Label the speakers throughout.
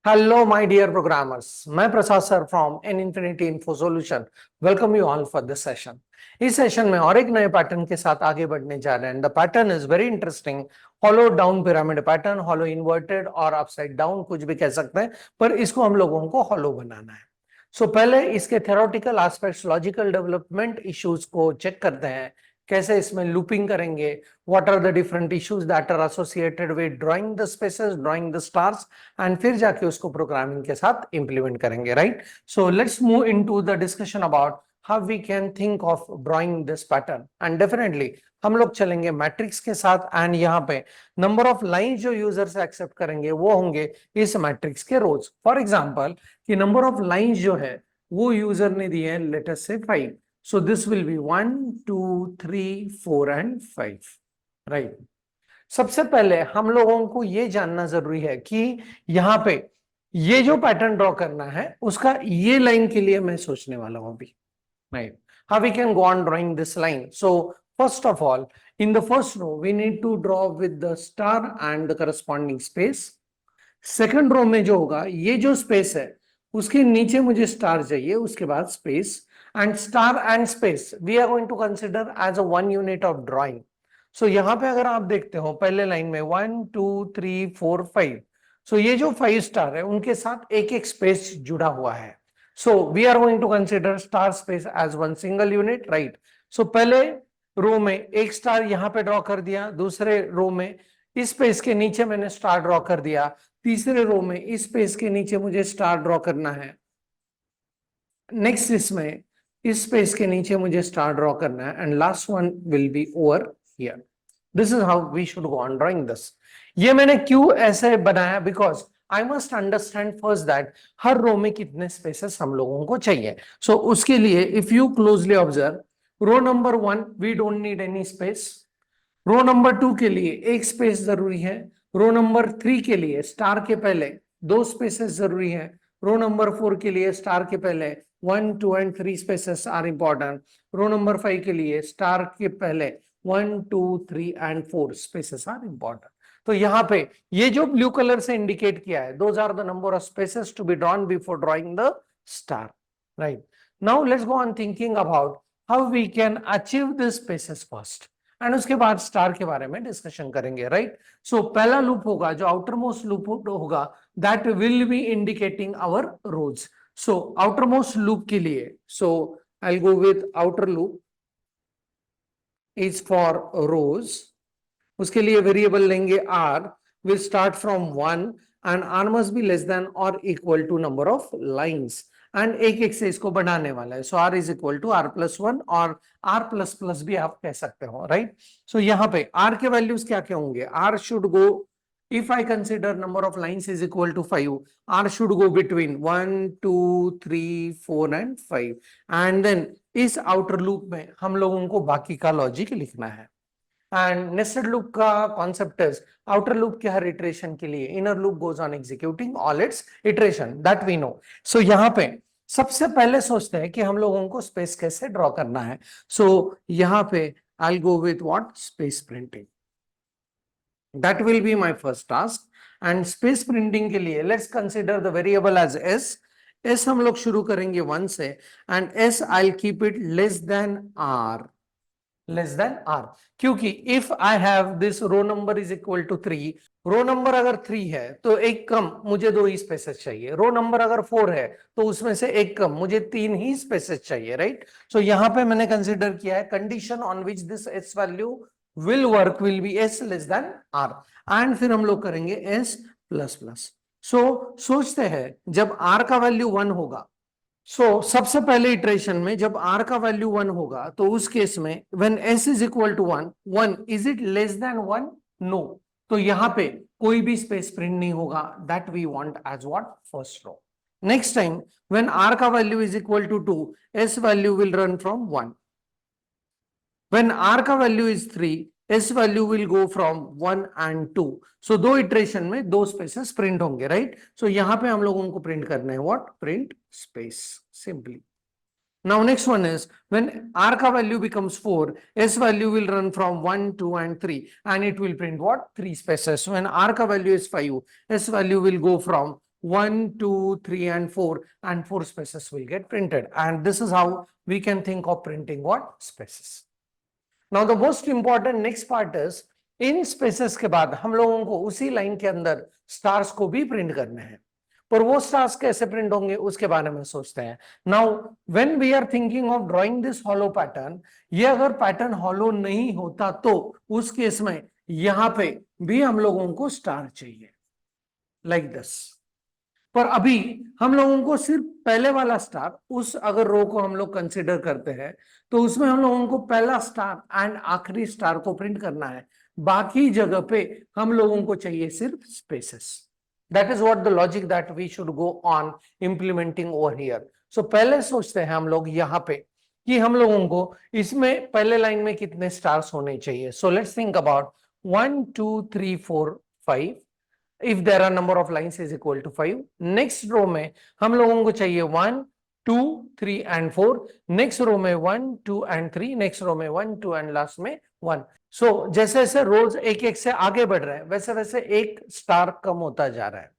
Speaker 1: Hello, my dear programmers. मैं Prasad sir from an infinity info solution welcome you all for this session. इस session में और एक नए पैटर्न के साथ आगे बढ़ने जा रहे हैं। The pattern is very interesting. Hollow down pyramid pattern, hollow inverted और अपसाइड डाउन कुछ भी कह सकते हैं, पर इसको हम लोगों को हॉलो बनाना है। पहले इसके theoretical aspects, logical development issues को चेक करते हैं। कैसे इसमें लूपिंग करेंगे, what are the different issues that are associated with drawing the spaces, drawing the stars, and फिर जाके उसको प्रोग्रामिंग के साथ इंप्लीमेंट करेंगे, right. So let's move into the discussion about how we can think of drawing this pattern. And definitely हम लोग चलेंगे matrix के साथ, एंड यहाँ पे नंबर ऑफ लाइन जो यूजर से एक्सेप्ट करेंगे वो होंगे इस मैट्रिक्स के रोज। फॉर एग्जाम्पल कि नंबर ऑफ लाइन जो है वो यूजर ने दिए हैं, लेट अस से 5। So this will be 1, 2, 3, 4 and 5, right? सबसे पहले हम लोगों को ये जानना जरूरी है कि यहाँ पे ये जो पैटर्न ड्रॉ करना है उसका ये लाइन के लिए मैं सोचने वाला हूं अभी, right? How we can go on drawing this line? So first of all, in the first row we need to draw with the star and the corresponding space. Second row में जो होगा ये जो स्पेस है उसके नीचे मुझे star चाहिए, उसके बाद space, and star and space we are going to consider as a one unit of drawing. So यहाँ पे अगर आप देखते हो पहले लाइन में 1, 2, 3, 4, 5, सो ये जो 5 स्टार है उनके साथ एक एक स्पेस जुड़ा हुआ है। So we are going to consider star space as one single unit, right. So पहले रो में एक स्टार यहाँ पे ड्रॉ कर दिया, दूसरे रो में इस स्पेस के नीचे मैंने स्टार ड्रॉ कर दिया, तीसरे रो में इस स्पेस के नीचे मुझे स्टार ड्रॉ करना है, नेक्स्ट इसमें इस स्पेस के नीचे मुझे स्टार ड्रॉ करना है, and last one will be over here. This is how we should go on drawing this. ये मैंने क्यों ऐसे बनाया, because I must understand first that हर रो में कितने स्पेसेस हम लोगों को चाहिए। सो उसके लिए if you closely observe row number 1 we don't need any space, row number 2 के लिए एक स्पेस जरूरी है, रो नंबर 3 के लिए स्टार के पहले 2 स्पेसेस जरूरी है, रो नंबर 4 के लिए स्टार के पहले 1, 2 and 3 spaces are important, row number 5 के लिए स्टार के पहले 1, 2, 3 एंड 4 स्पेसेस आर इंपॉर्टेंट। तो यहाँ पे ये जो ब्लू कलर से इंडिकेट किया है, those are the number of spaces to be drawn before drawing the star, right. Now let's go on thinking about how we can achieve this spaces first, and उसके बाद star के बारे में discussion करेंगे, right. सो पहला loop होगा जो outer most loop होगा, that will be indicating our rows. So outer most loop के लिए, so I go with outer loop is for rows. उसके लिए वेरिएबल लेंगे r, will start from 1 and r must be less than और equal to number of lines, and एक एक से इसको बढ़ाने वाला है। So are is equal to r+1 और r++ भी आप कह सकते हो, राइट। सो यहाँ पे r के वैल्यूज क्या क्या होंगे, r should go, if I consider number of lines is equal to 5, r should go between 1, 2, 3, 4 and 5, and then इस आउटर लूप में हम लोगों को बाकी का लॉजिक लिखना है। एंड नेस्टेड लूप का कॉन्सेप्ट इज आउटर लूप के हर इटरेशन के लिए inner loop goes on executing all its iteration, that we know. So यहाँ पे सबसे पहले सोचते हैं कि हम लोगों को स्पेस कैसे ड्रॉ करना है। सो यहाँ पे I go with what, space printing, that will be my first task. And space printing के लिए let's consider the variable as S. S हम लोग शुरू करेंगे 1 से, and S I keep it less than R, less than R, क्योंकि if I have this row number is equal to 3, row number अगर 3 है तो एक कम मुझे 2 ही स्पेसेस चाहिए, रो नंबर अगर 4 है तो उसमें से एक कम मुझे 3 ही स्पेसेस चाहिए, राइट। सो यहां पे मैंने कंसिडर किया है condition on which this S value will work will be S less than R, and फिर हम लोग करेंगे एस प्लस प्लस। सो सोचते हैं जब आर का वैल्यू 1 होगा, सबसे पहले इटरेशन में जब r का वैल्यू 1 होगा तो उस केस में when s is equal to 1 is it less than 1, no. तो यहां पे कोई भी स्पेस प्रिंट नहीं होगा, that we want as what, first row. Next time when r का value is equal to 2, s value will run from 1, when r का value is 3, s value will go from 1 and 2। So 2 iteration में 2 spaces print होंगे, right. सो यहां पे हम लोगों को print करना है what, print space, simply. Now next one is when r ka value becomes 4, s value will run from 1, 2 and 3, and it will print what, 3 spaces. When r ka value is 5, s value will go from 1, 2, 3, and 4, and 4 spaces will get printed. And this is how we can think of printing what? Spaces. Now the most important next part is, in spaces के बाद हम लोगों को उसी line के अंदर stars को भी प्रिंट करने हैं, पर वो स्टार्स कैसे प्रिंट होंगे उसके बारे में सोचते हैं. Now when we are thinking of drawing this hollow pattern, ये अगर पैटर्न हॉलो नहीं होता तो उस केस में यहां पे भी हम लोगों को स्टार चाहिए, लाइक दिस. पर अभी हम लोगों को सिर्फ पहले वाला स्टार, उस अगर रो को हम लोग कंसिडर करते हैं तो उसमें हम लोगों को पहला स्टार एंड आखिरी स्टार को प्रिंट करना है. बाकी जगह पे हम लोगों को चाहिए सिर्फ spaces. That is what the logic that we should go on implementing over here. So पहले सोचते हैं हम लोग यहाँ पे कि हम लोगों को इसमें पहले लाइन में कितने स्टार्स होने चाहिए. So let's think about 1, 2, 3, 4, 5. if there are number of lines is equal to 5. next row में हम लोगों को चाहिए 1, 2, 3 and 4. next row में 1, 2 and 3. next row में 1, 2 and last में 1. so जैसे जैसे रोज एक एक से आगे बढ़ रहे हैं वैसे वैसे एक स्टार कम होता जा रहा है.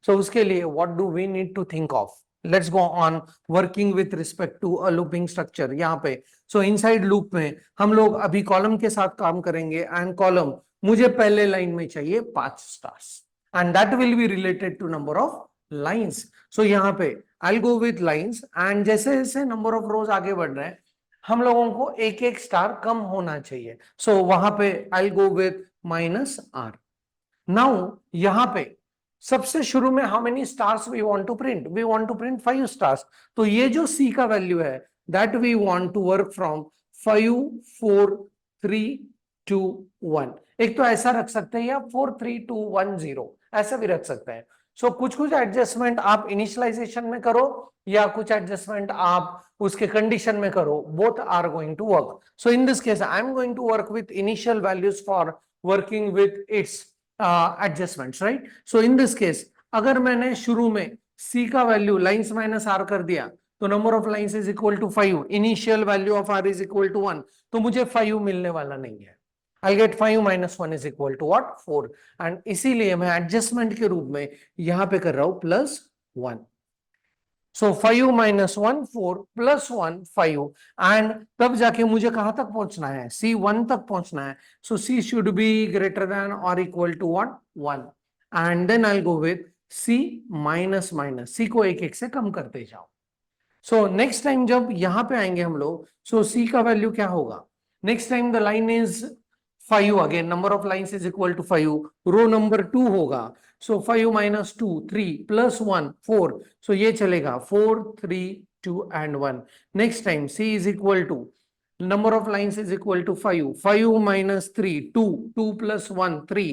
Speaker 1: so उसके लिए what do we need to think of? let's go on working with respect to a looping structure. यहाँ पे so inside loop में हम लोग अभी कॉलम के साथ काम करेंगे and कॉलम मुझे पहले लाइन में चाहिए 5 stars and that will be related to number of lines. so यहाँ पे I'll go with lines and जैसे जैसे number of rows आगे बढ़ रहे हैं हम लोगों को एक एक स्टार कम होना चाहिए. so वहां पे I'll go with -r. now यहाँ पे सबसे शुरू में how many stars we want to print? we want to print 5 stars. तो ये जो c का वैल्यू है that we want to work from 5, 4, 3, 2, 1. एक तो ऐसा रख सकते हैं या 4, 3, 2, 1, 0 ऐसा भी रख सकते हैं. सो कुछ कुछ एडजस्टमेंट आप इनिशियलाइजेशन में करो या कुछ एडजस्टमेंट आप उसके कंडीशन में करो. Both are going to work. So in this case I am going to work with initial values for working with its adjustments, right. So in this case अगर मैंने शुरू में c का वैल्यू लाइन्स माइनस r कर दिया तो number of lines is equal to 5. Initial value of r is equal to 1. तो मुझे 5 मिलने वाला नहीं है. I'll get 5 minus 1 is equal to what? 4. and इसीलिए मैं एडजस्टमेंट के रूप में यहां पे कर रहा हूं +1. so 5 minus 1 4 plus 1 5 and तब जाके मुझे कहां तक पहुंचना है? C1 तक पहुंचना है. so C should be greater than or equal to what? 1. and then I'll go with C minus minus. C को एक एक से कम करते जाओ. so next time जब यहां पे आएंगे हम लोग so C का वैल्यू क्या होगा? next time the line is 5 again, number of lines is equal to 5. row number 2 होगा. so 5 minus 2 3 plus 1 4. so ये चलेगा 4 3 2 and 1. next time C is equal to number of lines is equal to 5. 5 minus 3 2 2 plus 1 3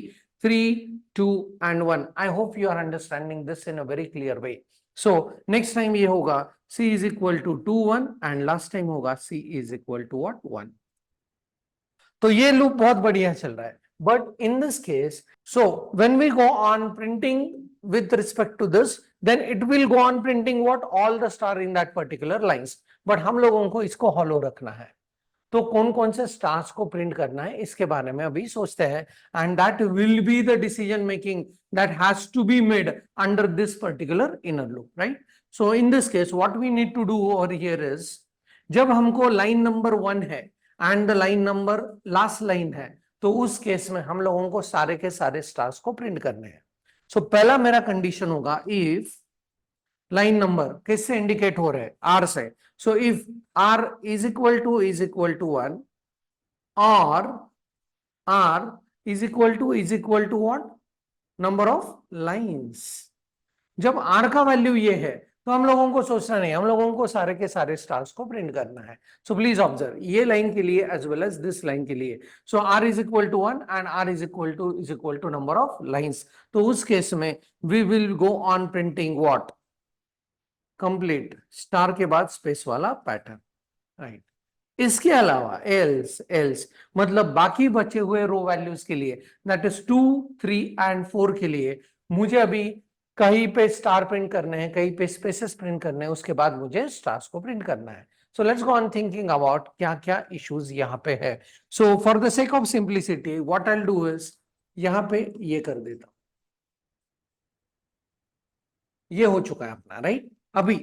Speaker 1: 3 2 and 1. I hope you are understanding this in a very clear way. so next time ये होगा C is equal to 2 1 and last time होगा C is equal to what? 1. तो ये loop बहुत बढ़िया चल रहा है. But in this case so when we go on printing with respect to this then it will go on printing what? All the star in that particular lines. But हम लोगों को इसको हॉलो रखना है. तो कौन कौन से स्टार्स को प्रिंट करना है इसके बारे में अभी सोचते हैं. And that will be the decision making that has to be made under this particular inner loop, right. So in this case what we need to do over here is, जब हमको लाइन नंबर 1 है and the line number last line है तो उस case में हम लोगों को सारे के सारे स्टार्स को प्रिंट करने हैं. सो पहला मेरा कंडीशन होगा इफ लाइन नंबर किससे इंडिकेट हो रहे हैं? आर से. So if R is equal to 1 और R is equal to what? Number of lines. जब आर का वैल्यू ये है तो हम लोगों को सोचना नहीं, हम लोगों को सारे के सारे स्टार्स को प्रिंट करना है. सो प्लीज ऑब्जर्व ये लाइन के लिए as well as this line के लिए. So are is equal to 1 and R is equal to number of lines. तो उस केस में we will go on printing what? Complete star के बाद स्पेस वाला पैटर्न, राइट. इसके अलावा एल्स मतलब बाकी बचे हुए रो वैल्यूज के लिए दैट इज 2 3 एंड 4 के लिए मुझे अभी कहीं पे स्टार प्रिंट करने हैं, कहीं पे स्पेसेस प्रिंट करने हैं, उसके बाद मुझे स्टार्स को प्रिंट करना है. So let's go on thinking about क्या क्या इश्यूज यहाँ पे है. So for the sake of simplicity what I will do is यहाँ पे ये कर देता हूं. ये हो चुका है अपना, राइट। अभी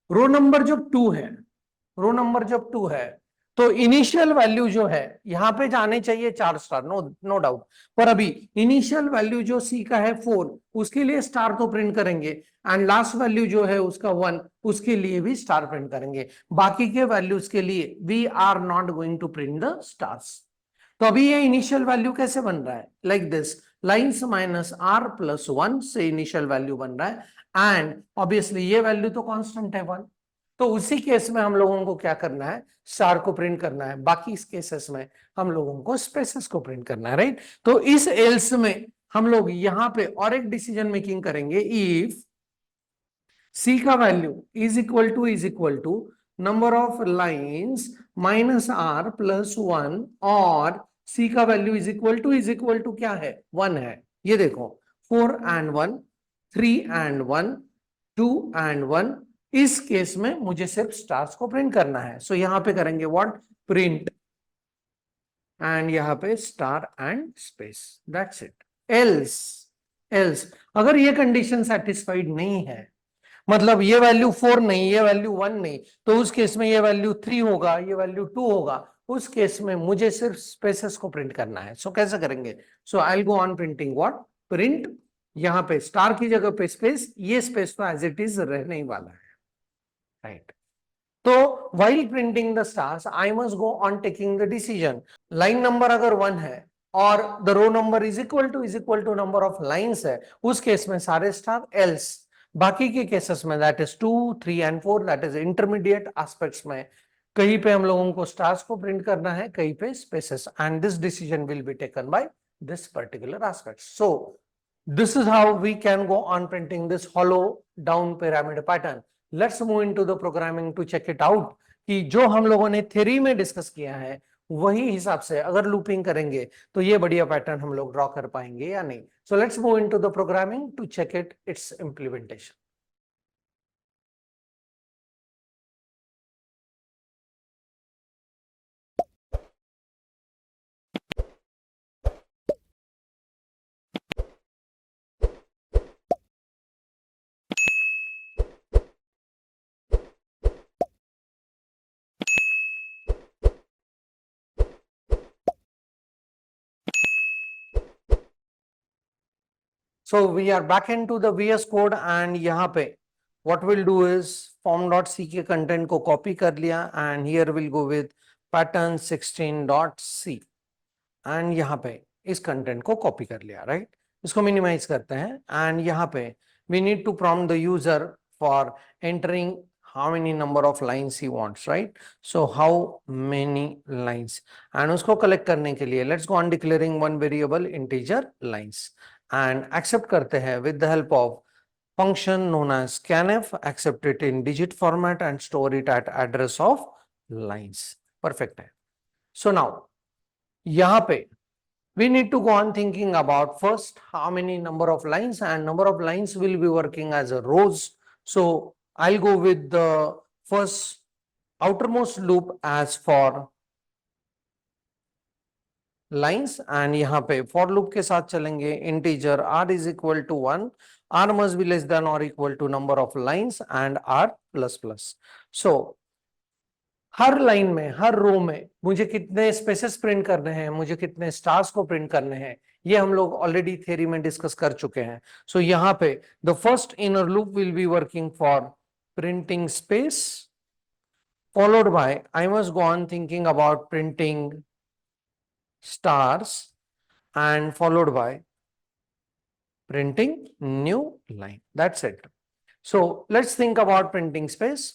Speaker 1: रो नंबर जब 2 है, रो नंबर जब 2 है, तो इनिशियल वैल्यू जो है यहां पे जाने चाहिए 4 स्टार, नो नो डाउट। पर अभी इनिशियल वैल्यू जो सी का है 4, उसके लिए स्टार तो प्रिंट करेंगे, एंड लास्ट वैल्यू जो है उसका 1, उसके लिए भी स्टार प्रिंट करेंगे। बाकी के वैल्यूज के लिए we are not going to print the stars. तो अभी ये इनिशियल वैल्यू कैसे बन रहा है, like this, lines minus are plus 1 से इनिशियल वैल्यू बन रहा है, एंड ऑब्वियसली ये वैल्यू तो कांस्टेंट है 1। तो उसी केस में हम लोगों को क्या करना है, स्टार को प्रिंट करना है। बाकी इस केसेस में हम लोगों को स्पेसेस को प्रिंट करना है, राइट। तो इस एल्स में हम लोग यहां पे और एक डिसीजन मेकिंग करेंगे, इफ सी का value is equal to number of lines minus are plus 1, और सी का वैल्यू इज इक्वल टू क्या है, 1 है। ये देखो, 4 एंड 1, 3 एंड 1, 2 एंड 1। इस केस में मुझे सिर्फ स्टार्स को प्रिंट करना है। सो यहां पे करेंगे व्हाट, प्रिंट, एंड यहां पे star and space, that's it. Else, else अगर ये कंडीशन सेटिस्फाइड नहीं है, मतलब ये वैल्यू 4 नहीं, ये वैल्यू 1 नहीं, तो उस केस में ये वैल्यू 3 होगा, ये वैल्यू 2 होगा। उस केस में मुझे सिर्फ स्पेसेस को प्रिंट करना है। सो कैसे करेंगे, so I will go on printing what, print, यहां पे स्टार की जगह पे स्पेस, ये स्पेस तो एज इट इज रहने ही वाला है, राइट। तो while printing the stars, I must go on taking the decision. Line number अगर 1 है और the row number is equal to number of lines है, उस केस में सारे स्टार, एल्स बाकी के केसेस में that is 2, 3 and 4, that is intermediate aspects में कहीं पे हम लोगों को स्टार्स को प्रिंट करना है, कहीं पे spaces, and this decision will be taken by this particular aspect. So this is how we can go on printing this hollow down pyramid pattern. Let's move into the programming to check it out कि जो हम लोगों ने theory में discuss किया है वही हिसाब से अगर लूपिंग करेंगे तो ये बढ़िया पैटर्न हम लोग ड्रॉ कर पाएंगे या नहीं। So let's move into the programming to check it its implementation. So we are back into the VS Code and यहाँ पे what we'll do is form.c के कंटेंट को कॉपी कर लिया and here we'll go with pattern 16.c and यहाँ पे इस content को कॉपी कर लिया, राइट। इसको मिनिमाइज करते हैं एंड यहाँ पे we need to prompt the user for entering how many number of lines he wants, right? So how many lines, and उसको कलेक्ट करने के लिए let's go on declaring one variable integer lines and accept करते हैं with the help of function known as scanf, accept it in digit format and store it at address of lines। perfect है। so now यहाँ पे we need to go on thinking about first how many number of lines, and number of lines will be working as a rows. So I'll go with the first outermost loop as for lines, and यहाँ पे for loop के साथ चलेंगे integer r is equal to 1, r must be less than or equal to number of lines and r plus plus. So her line में, हर row में मुझे कितने spaces print करने हैं, मुझे कितने स्टार्स को प्रिंट करने हैं, ये हम लोग ऑलरेडी थ्योरी में डिस्कस कर चुके हैं। सो यहाँ पे the first inner loop will be working for printing space, followed by I must go on thinking about printing stars, and followed by printing new line, that's it. So let's think about printing space।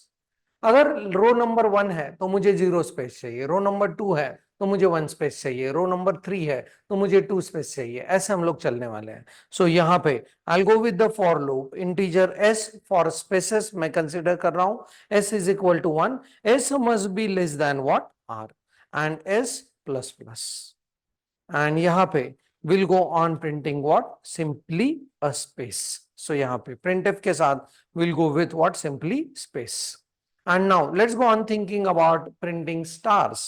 Speaker 1: अगर रो number 1 है तो मुझे 0 space चाहिए, रो number 2 है तो मुझे 1 space चाहिए, रो number 3 है तो मुझे 2 स्पेस चाहिए, ऐसे हम लोग चलने वाले हैं। सो यहाँ पे I go with the for loop, integer s for spaces मैं कंसिडर कर रहा हूं, s is equal to 1, s must be less than what, r, and s plus plus, and यहाँ पे will go on printing what, simply a space. So यहाँ पे printf के साथ will go with what, simply space. And now let's go on thinking about printing stars,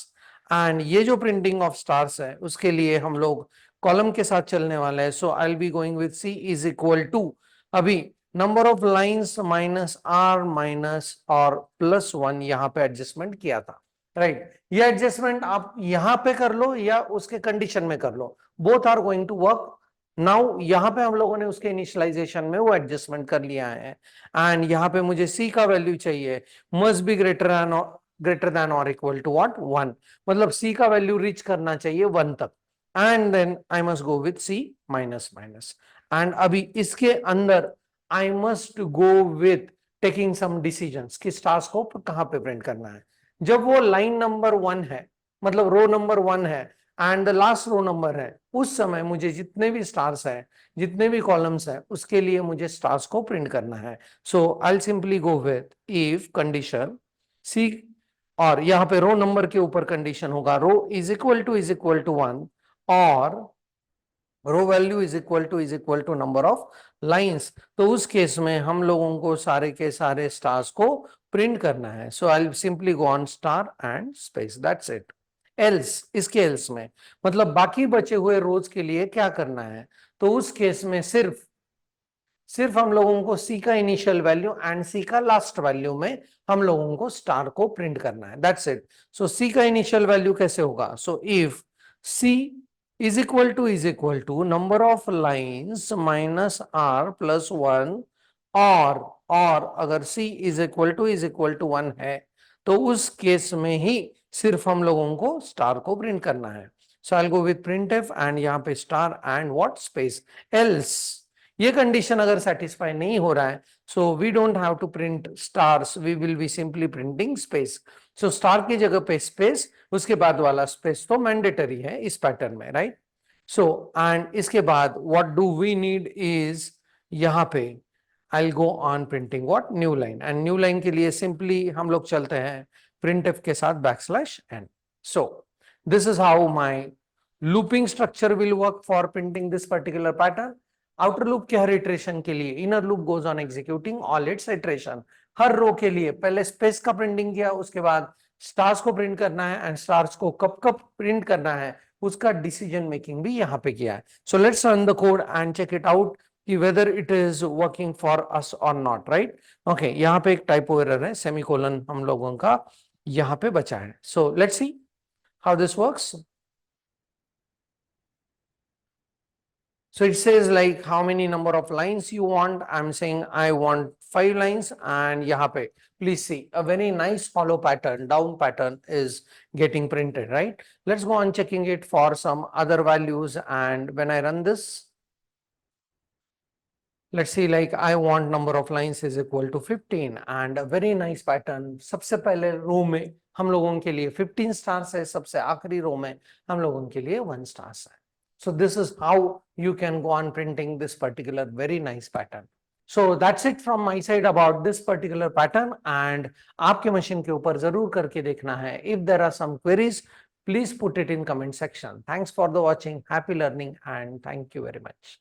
Speaker 1: and ये जो printing of stars है उसके लिए हम लोग कॉलम के साथ चलने वाले हैं। So I'll be going with c is equal to, अभी number of lines minus r minus और प्लस 1 यहाँ पे एडजस्टमेंट किया था, राइट। ये एडजस्टमेंट आप यहाँ पे कर लो या उसके कंडीशन में कर लो, both are going to work. Now यहाँ पे हम लोगों ने उसके इनिशियलाइजेशन में वो एडजस्टमेंट कर लिया है, एंड यहाँ पे मुझे सी का वैल्यू चाहिए, मस्ट बी ग्रेटर देन और इक्वल टू व्हाट 1, मतलब सी का वैल्यू रीच करना चाहिए 1 तक, and then I must go with c minus minus. And अभी इसके अंदर I must go with taking some decisions कि स्टार्स को कहां पे प्रिंट करना है। जब वो लाइन नंबर 1 है, मतलब रो नंबर 1 है and the last row number है, उस समय मुझे जितने भी स्टार्स है, जितने भी कॉलम्स है, उसके लिए मुझे स्टार्स को प्रिंट करना है। So I simply go with if condition C, और यहाँ पे रो नंबर के ऊपर कंडीशन होगा रो इज इक्वल टू 1 और row value is equal to number of lines. तो उस केस में हम लोगों को सारे के सारे स्टार्स को प्रिंट करना है। So I simply go on star and space, that's it. Else, इसके एल्स में मतलब बाकी बचे हुए रोज के लिए क्या करना है, तो उस केस में सिर्फ हम लोगों को सी का इनिशियल वैल्यू एंड सी का लास्ट वैल्यू में हम लोगों को स्टार को प्रिंट करना है, दैट्स इट। सो सी का इनिशियल वैल्यू कैसे होगा, so if c is equal to number of lines minus are plus 1, और अगर सी इज इक्वल टू 1 है, तो उस केस में ही सिर्फ हम लोगों को स्टार को प्रिंट करना है। So I go with print F and यहाँ पे star and what space else. ये कंडीशन अगर सेटिस्फाई नहीं हो रहा है, so we don't have to print stars, we will be simply printing space. So star की जगह पे स्पेस, उसके बाद वाला स्पेस तो मैंडेटरी है इस पैटर्न में, राइट। सो एंड इसके बाद what do we need is, यहाँ पे I go on printing what new line, and new line के लिए सिंपली हम लोग चलते हैं प्रिंट एफ के साथ बैकस्लैश n। सो this is how my looping structure will work for printing this particular pattern. Outer loop के हर इटरेशन के लिए inner loop goes on executing all its iteration. हर रो के लिए पहले स्पेस का प्रिंटिंग किया, उसके बाद स्टार्स को प्रिंट करना है, एंड स्टार्स को कब कब प्रिंट करना है उसका डिसीजन मेकिंग भी यहाँ पे किया है। So let's run the code and check it out कि whether it is working for us और नॉट, राइट। ओके, यहाँ पे एक टाइपो एरर है, सेमीकोलन हम लोगों का यहाँ पे बचा है। So let's see how this works. So it says like how many number of lines you want. I'm saying I want 5 lines, and यहाँ पे please see a very nice follow pattern, down pattern is getting printed, right? Let's go on checking it for some other values, and when I run this, let's see like I want number of lines is equal to 15 and a very nice pattern। सबसे पहले row में हम लोगों के लिए 15 stars है, सबसे आखिरी रो में हम लोगों के लिए 1 स्टार्स है। So this is how you can go on printing this particular very nice pattern. So that's it from my side about this particular pattern, and आपके मशीन के ऊपर जरूर करके देखना है। If there are some queries, please put it in comment section. Thanks for the watching, happy learning, and thank you very much.